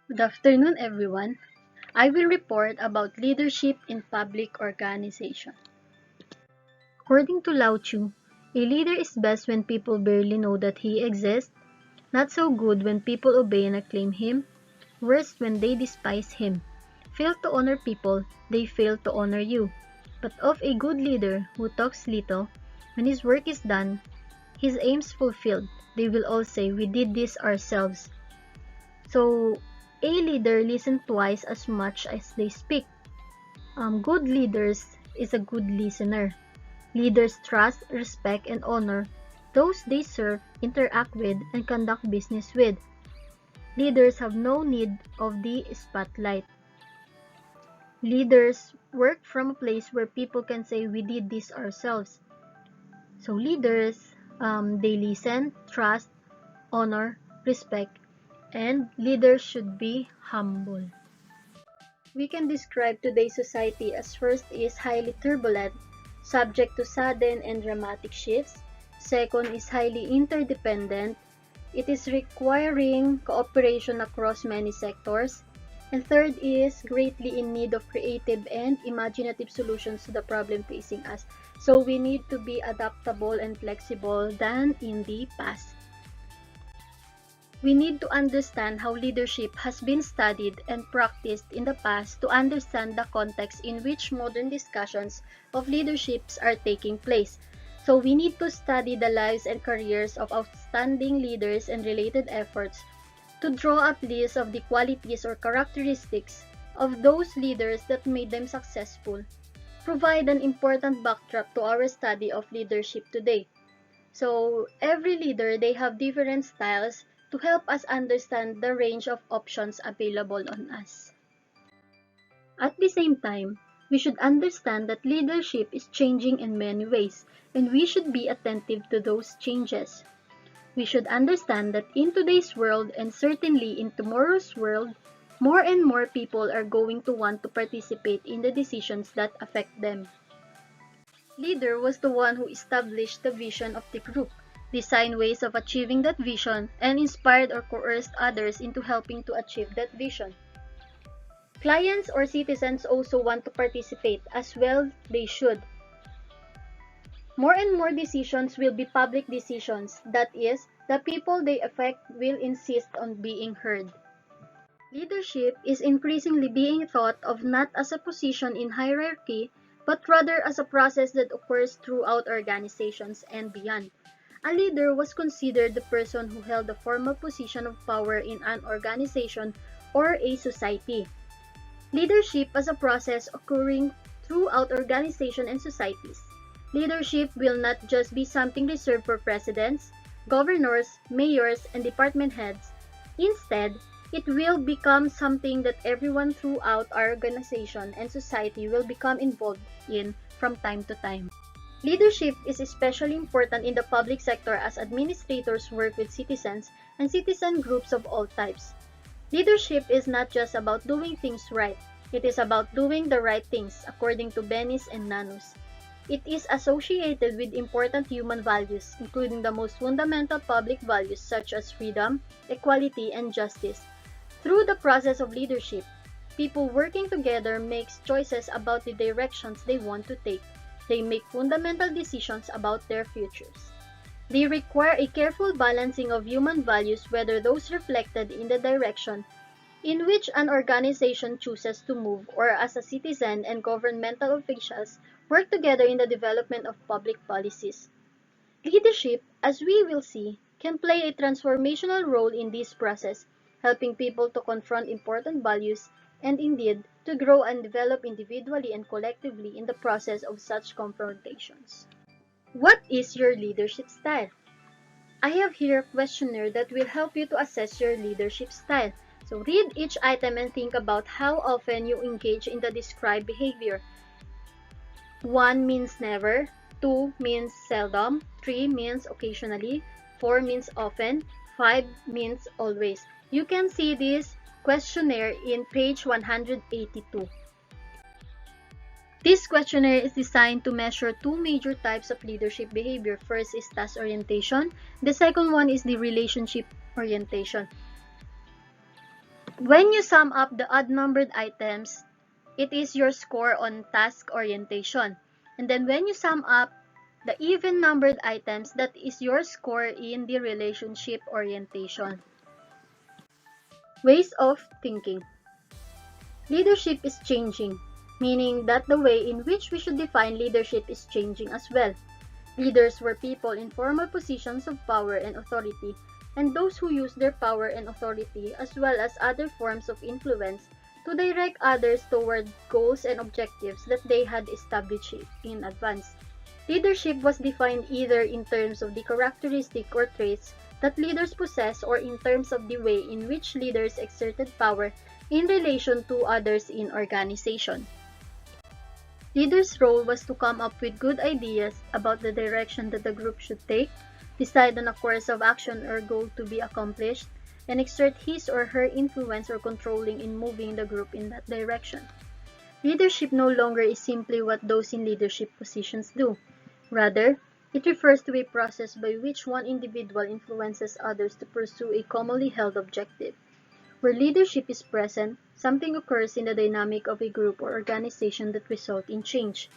Good afternoon, everyone. I will report about leadership in public organization. According to Lao Tzu, a leader is best when people barely know that he exists, not so good when people obey and acclaim him, worse when they despise him. Fail to honor people, they fail to honor you. But of a good leader who talks little, when his work is done, his aims fulfilled, they will all say, "We did this ourselves." So, a leader listens twice as much as they speak. Good leaders is a good listener. Leaders trust, respect, and honor those they serve, interact with, and conduct business with. Leaders have no need of the spotlight. Leaders work from a place where people can say, "We did this ourselves." So leaders, they listen, trust, honor, respect, and leaders should be humble. We can describe today's society as first is highly turbulent, subject to sudden and dramatic shifts. Second is highly interdependent. It is requiring cooperation across many sectors. And third is greatly in need of creative and imaginative solutions to the problem facing us. So we need to be adaptable and flexible than in the past. We need to understand how leadership has been studied and practiced in the past to understand the context in which modern discussions of leaderships are taking place. So we need to study the lives and careers of outstanding leaders and related efforts to draw up lists of the qualities or characteristics of those leaders that made them successful, provide an important backdrop to our study of leadership today. So every leader, they have different styles to help us understand the range of options available on us. At the same time, we should understand that leadership is changing in many ways, and we should be attentive to those changes. We should understand that in today's world and certainly in tomorrow's world, more and more people are going to want to participate in the decisions that affect them. Leader was the one who established the vision of the group, designed ways of achieving that vision, and inspired or coerced others into helping to achieve that vision. Clients or citizens also want to participate, as well they should. More and more decisions will be public decisions, that is, the people they affect will insist on being heard. Leadership is increasingly being thought of not as a position in hierarchy, but rather as a process that occurs throughout organizations and beyond. A leader was considered the person who held a formal position of power in an organization or a society. Leadership as a process occurring throughout organizations and societies. Leadership will not just be something reserved for presidents, governors, mayors, and department heads. Instead, it will become something that everyone throughout our organization and society will become involved in from time to time. Leadership is especially important in the public sector as administrators work with citizens and citizen groups of all types. Leadership is not just about doing things right, it is about doing the right things according to Bennis and Nanus. It is associated with important human values, including the most fundamental public values such as freedom, equality, and justice. Through the process of leadership, people working together make choices about the directions they want to take. They make fundamental decisions about their futures. They require a careful balancing of human values, whether those reflected in the direction in which an organization chooses to move, or as a citizen and governmental officials work together in the development of public policies. Leadership, as we will see, can play a transformational role in this process, helping people to confront important values and indeed to grow and develop individually and collectively in the process of such confrontations. What is your leadership style? I have here a questionnaire that will help you to assess your leadership style. So read each item and think about how often you engage in the described behavior. 1 means never, 2 means seldom, 3 means occasionally, 4 means often, 5 means always. You can see this questionnaire in page 182. This questionnaire is designed to measure two major types of leadership behavior. First is task orientation. The second one is the relationship orientation. When you sum up the odd-numbered items, it is your score on task orientation. And then when you sum up the even-numbered items, that is your score in the relationship orientation. Ways of thinking. Leadership is changing, meaning that the way in which we should define leadership is changing as well. Leaders were people in formal positions of power and authority, and those who use their power and authority as well as other forms of influence to direct others toward goals and objectives that they had established in advance. Leadership was defined either in terms of the characteristic or traits that leaders possess or in terms of the way in which leaders exerted power in relation to others in organization. Leaders' role was to come up with good ideas about the direction that the group should take, decide on a course of action or goal to be accomplished, and exert his or her influence or controlling in moving the group in that direction. Leadership no longer is simply what those in leadership positions do. Rather, it refers to a process by which one individual influences others to pursue a commonly held objective. Where leadership is present, something occurs in the dynamic of a group or organization that results in change.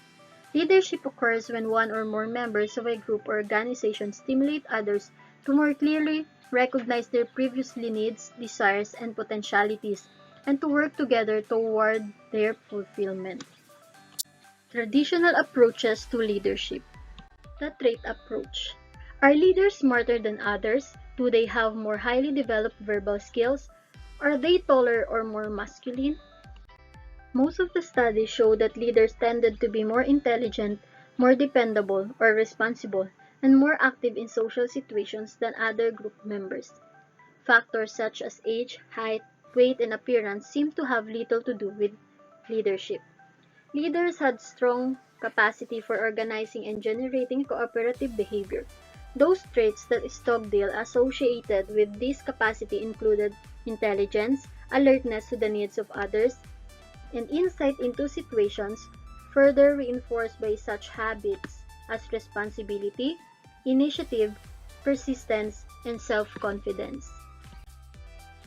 Leadership occurs when one or more members of a group or organization stimulate others to more clearly recognize their previously needs, desires, and potentialities, and to work together toward their fulfillment. Traditional approaches to leadership. The trait approach. Are leaders smarter than others? Do they have more highly developed verbal skills? Are they taller or more masculine? Most of the studies show that leaders tended to be more intelligent, more dependable or responsible, and more active in social situations than other group members. Factors such as age, height, weight, and appearance seem to have little to do with leadership. Leaders had strong capacity for organizing and generating cooperative behavior. Those traits that Stockdale associated with this capacity included intelligence, alertness to the needs of others, and insight into situations, further reinforced by such habits as responsibility, initiative, persistence, and self-confidence.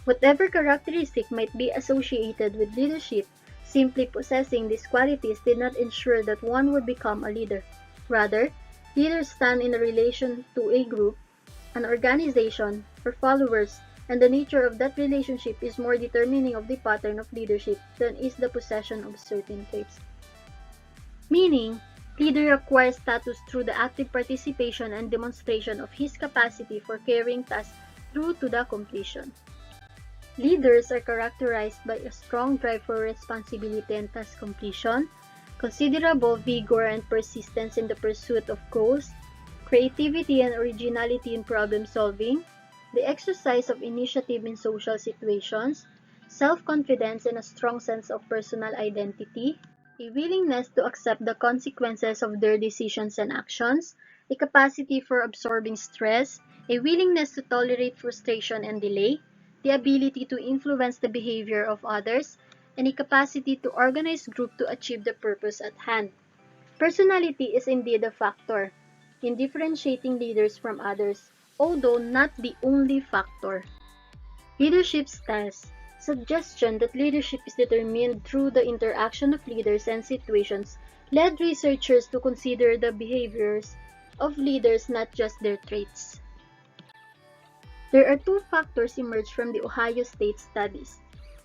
Whatever characteristic might be associated with leadership, simply possessing these qualities did not ensure that one would become a leader. Rather, leaders stand in a relation to a group, an organization, or followers, and the nature of that relationship is more determining of the pattern of leadership than is the possession of certain traits. Meaning, leader acquires status through the active participation and demonstration of his capacity for carrying tasks through to the completion. Leaders are characterized by a strong drive for responsibility and task completion, considerable vigor and persistence in the pursuit of goals, creativity and originality in problem solving, the exercise of initiative in social situations, self-confidence and a strong sense of personal identity, a willingness to accept the consequences of their decisions and actions, a capacity for absorbing stress, a willingness to tolerate frustration and delay, the ability to influence the behavior of others, and a capacity to organize group to achieve the purpose at hand. Personality is indeed a factor in differentiating leaders from others, although not the only factor. Leadership styles. Suggestion that leadership is determined through the interaction of leaders and situations led researchers to consider the behaviors of leaders, not just their traits. There are two factors emerged from the Ohio State studies.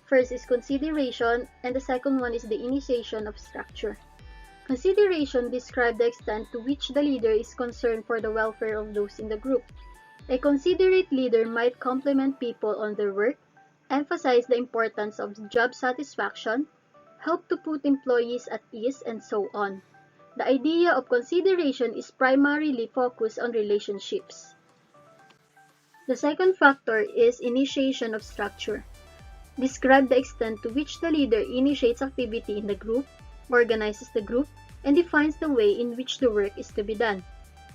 First is consideration, and the second one is the initiation of structure. Consideration describes the extent to which the leader is concerned for the welfare of those in the group. A considerate leader might compliment people on their work, emphasize the importance of job satisfaction, help to put employees at ease, and so on. The idea of consideration is primarily focused on relationships. The second factor is initiation of structure. Describe the extent to which the leader initiates activity in the group, organizes the group, and defines the way in which the work is to be done.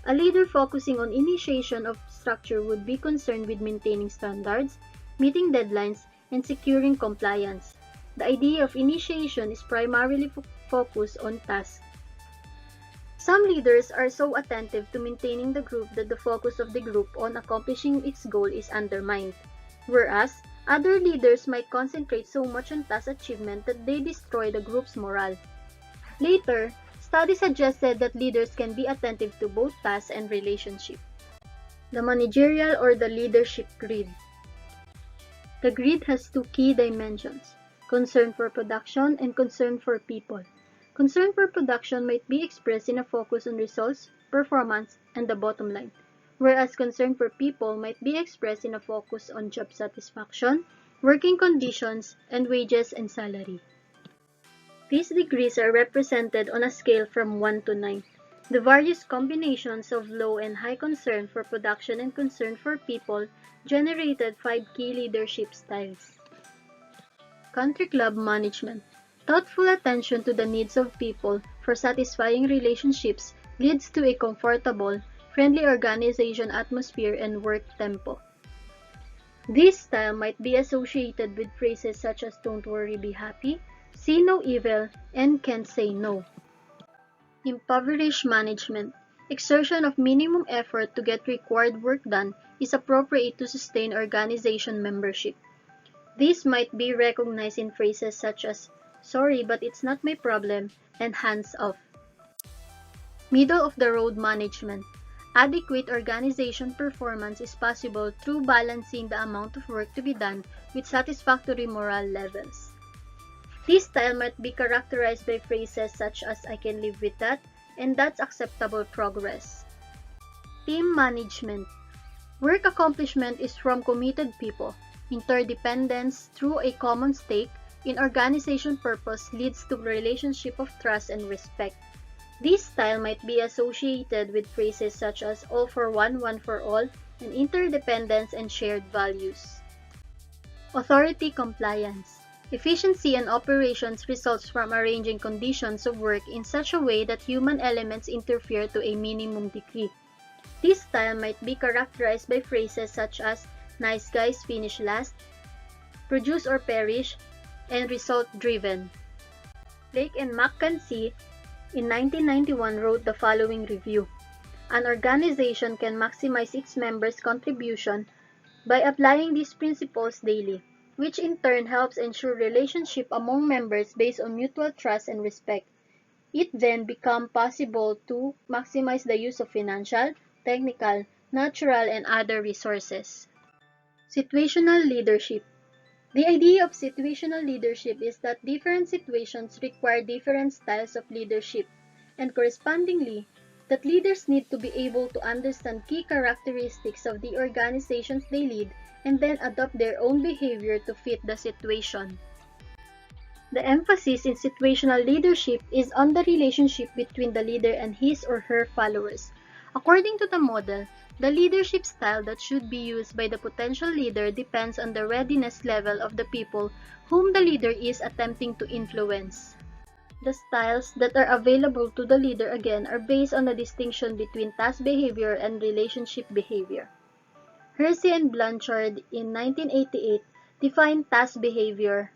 A leader focusing on initiation of structure would be concerned with maintaining standards, meeting deadlines, and securing compliance. The idea of initiation is primarily focused on tasks. Some leaders are so attentive to maintaining the group that the focus of the group on accomplishing its goal is undermined, whereas Other leaders might concentrate so much on task achievement that they destroy the group's morale. Later, studies suggested that leaders can be attentive to both tasks and relationship. The managerial or the leadership grid. The grid has two key dimensions: concern for production and concern for people. Concern for production might be expressed in a focus on results, performance, and the bottom line, whereas concern for people might be expressed in a focus on job satisfaction, working conditions, and wages and salary. These degrees are represented on a scale from 1 to 9. The various combinations of low and high concern for production and concern for people generated 5 key leadership styles. Country club management. Thoughtful attention to the needs of people for satisfying relationships leads to a comfortable, friendly organization atmosphere and work tempo. This style might be associated with phrases such as "don't worry, be happy," "see no evil," and "can't say no." Impoverished management. Exertion of minimum effort to get required work done is appropriate to sustain organization membership. This might be recognized in phrases such as "sorry, but it's not my problem" and "hands off." Middle-of-the-road management. Adequate organization performance is possible through balancing the amount of work to be done with satisfactory morale levels. This style might be characterized by phrases such as "I can live with that" and "that's acceptable progress." Team management. Work accomplishment is from committed people. Interdependence through a common stake in organization purpose leads to a relationship of trust and respect. This style might be associated with phrases such as "all for one for all," and interdependence and shared values. Authority compliance. Efficiency in operations results from arranging conditions of work in such a way that human elements interfere to a minimum degree. This style might be characterized by phrases such as "nice guys finish last," "produce or perish," and "result-driven." Lake and McKenzie in 1991 wrote the following review: "An organization can maximize its members' contribution by applying these principles daily, which in turn helps ensure relationship among members based on mutual trust and respect. It then becomes possible to maximize the use of financial, technical, natural, and other resources." Situational leadership. The idea of situational leadership is that different situations require different styles of leadership, and correspondingly, that leaders need to be able to understand key characteristics of the organizations they lead and then adopt their own behavior to fit the situation. The emphasis in situational leadership is on the relationship between the leader and his or her followers. According to the model, the leadership style that should be used by the potential leader depends on the readiness level of the people whom the leader is attempting to influence. The styles that are available to the leader again are based on the distinction between task behavior and relationship behavior. Hersey and Blanchard in 1988 defined task behavior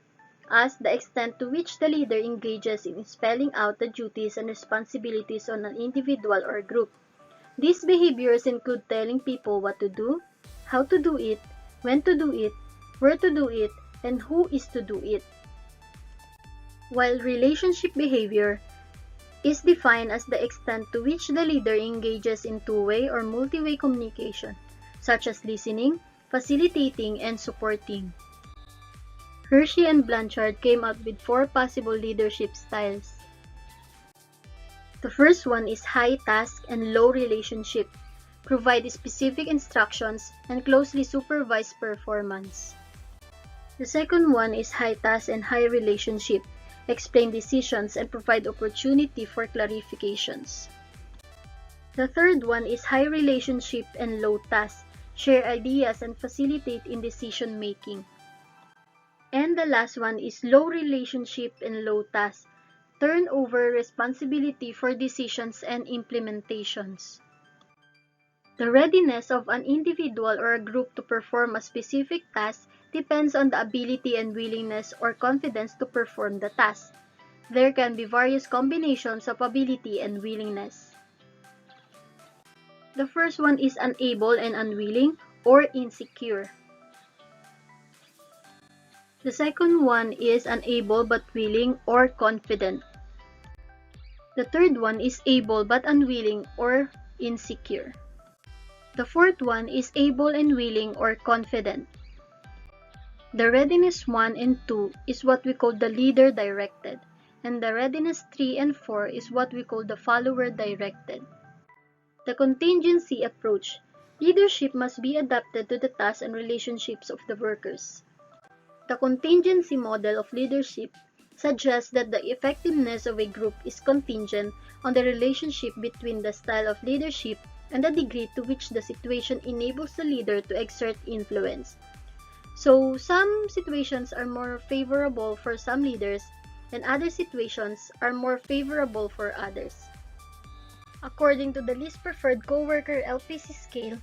as the extent to which the leader engages in spelling out the duties and responsibilities on an individual or group. These behaviors include telling people what to do, how to do it, when to do it, where to do it, and who is to do it. While relationship behavior is defined as the extent to which the leader engages in two-way or multi-way communication, such as listening, facilitating, and supporting. Hershey and Blanchard came up with 4 possible leadership styles. The first one is high task and low relationship. Provide specific instructions and closely supervise performance. The second one is high task and high relationship. Explain decisions and provide opportunity for clarifications. The third one is high relationship and low task. Share ideas and facilitate in decision making. And the last one is low relationship and low task. Turn over responsibility for decisions and implementations. The readiness of an individual or a group to perform a specific task depends on the ability and willingness or confidence to perform the task. There can be various combinations of ability and willingness. The first one is unable and unwilling or insecure. The second one is unable but willing or confident. The third one is able but unwilling or insecure. The fourth one is able and willing or confident. The readiness 1 and 2 is what we call the leader directed, and the readiness 3 and 4 is what we call the follower directed. The contingency approach. Leadership must be adapted to the tasks and relationships of the workers. The contingency model of leadership suggests that the effectiveness of a group is contingent on the relationship between the style of leadership and the degree to which the situation enables the leader to exert influence. So, some situations are more favorable for some leaders, and other situations are more favorable for others. According to the least preferred coworker LPC scale,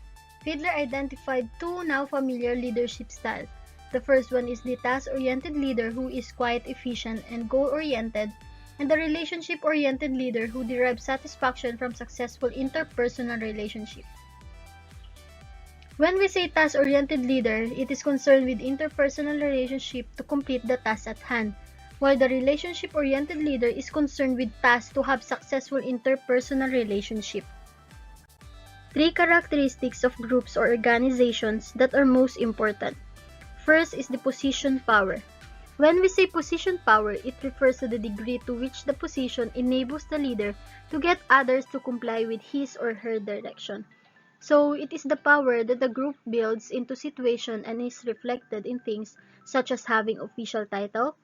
Fiedler identified two now familiar leadership styles. The first one is the task-oriented leader who is quite efficient and goal-oriented, and the relationship-oriented leader who derives satisfaction from successful interpersonal relationships. When we say task-oriented leader, it is concerned with interpersonal relationship to complete the task at hand, while the relationship-oriented leader is concerned with tasks to have successful interpersonal relationship. Three characteristics of groups or organizations that are most important. First is the position power. When we say position power, it refers to the degree to which the position enables the leader to get others to comply with his or her direction. So, it is the power that the group builds into situation and is reflected in things such as having official title,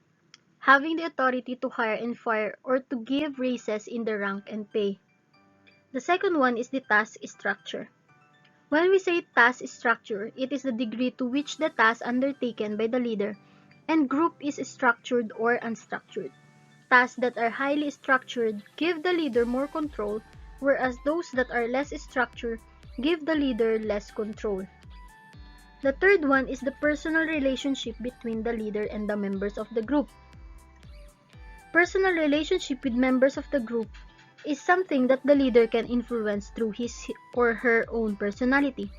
having the authority to hire and fire or to give raises in the rank and pay. The second one is the task structure. When we say task structure, it is the degree to which the task undertaken by the leader and group is structured or unstructured. Tasks that are highly structured give the leader more control, whereas those that are less structured give the leader less control. The third one is the personal relationship between the leader and the members of the group. Personal relationship with members of the group is something that the leader can influence through his or her own personality.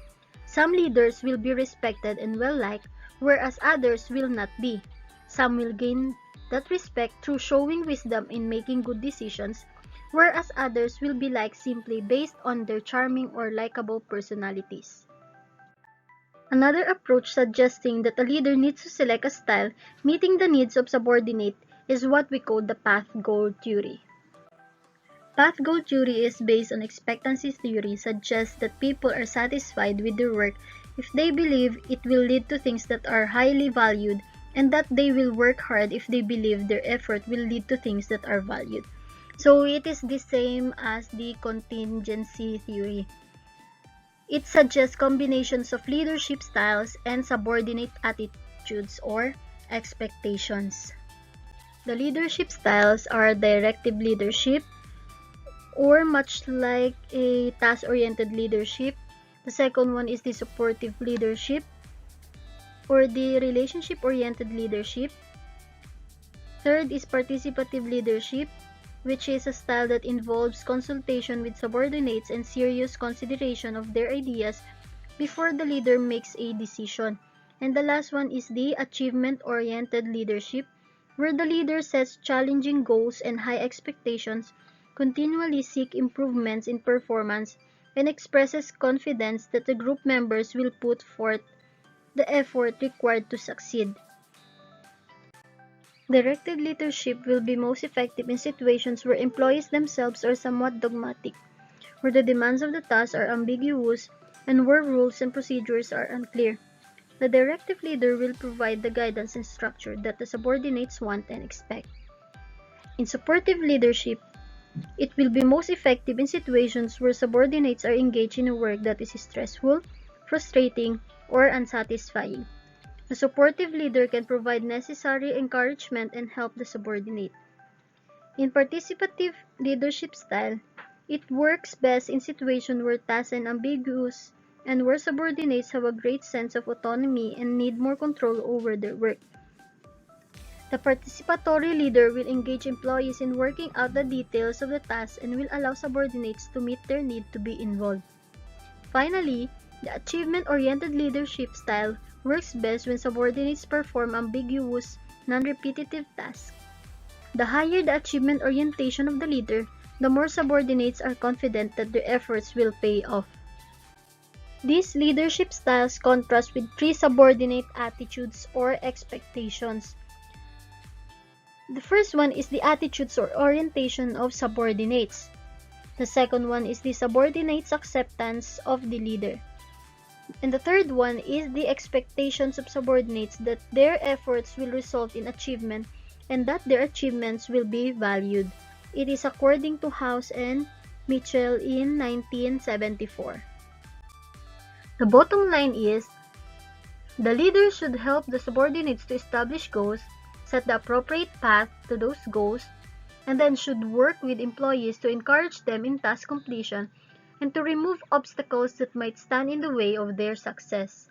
Some leaders will be respected and well-liked, whereas others will not be. Some will gain that respect through showing wisdom in making good decisions, whereas others will be liked simply based on their charming or likable personalities. Another approach suggesting that a leader needs to select a style meeting the needs of subordinate is what we call the path goal theory. Path goal theory is based on expectancy theory, suggests that people are satisfied with their work if they believe it will lead to things that are highly valued, and that they will work hard if they believe their effort will lead to things that are valued. So it is the same as the contingency theory. It suggests combinations of leadership styles and subordinate attitudes or expectations. The leadership styles are directive leadership, or much like a task-oriented leadership. The second one is the supportive leadership, or the relationship-oriented leadership. Third is participative leadership, which is a style that involves consultation with subordinates and serious consideration of their ideas before the leader makes a decision. And the last one is the achievement-oriented leadership, where the leader sets challenging goals and high expectations, continually seek improvements in performance, and expresses confidence that the group members will put forth the effort required to succeed. Directed leadership will be most effective in situations where employees themselves are somewhat dogmatic, where the demands of the task are ambiguous, and where rules and procedures are unclear. The directive leader will provide the guidance and structure that the subordinates want and expect. In supportive leadership, it will be most effective in situations where subordinates are engaged in a work that is stressful, frustrating, or unsatisfying. A supportive leader can provide necessary encouragement and help the subordinate. In participative leadership style, it works best in situations where tasks are ambiguous and where subordinates have a great sense of autonomy and need more control over their work. The participatory leader will engage employees in working out the details of the task and will allow subordinates to meet their need to be involved. Finally, the achievement-oriented leadership style works best when subordinates perform ambiguous, non-repetitive tasks. The higher the achievement orientation of the leader, the more subordinates are confident that their efforts will pay off. These leadership styles contrast with three subordinate attitudes or expectations. The first one is the attitudes or orientation of subordinates. The second one is the subordinates' acceptance of the leader. And the third one is the expectations of subordinates that their efforts will result in achievement and that their achievements will be valued. It is according to House and Mitchell in 1974. The bottom line is, the leader should help the subordinates to establish goals, set the appropriate path to those goals, and then should work with employees to encourage them in task completion and to remove obstacles that might stand in the way of their success.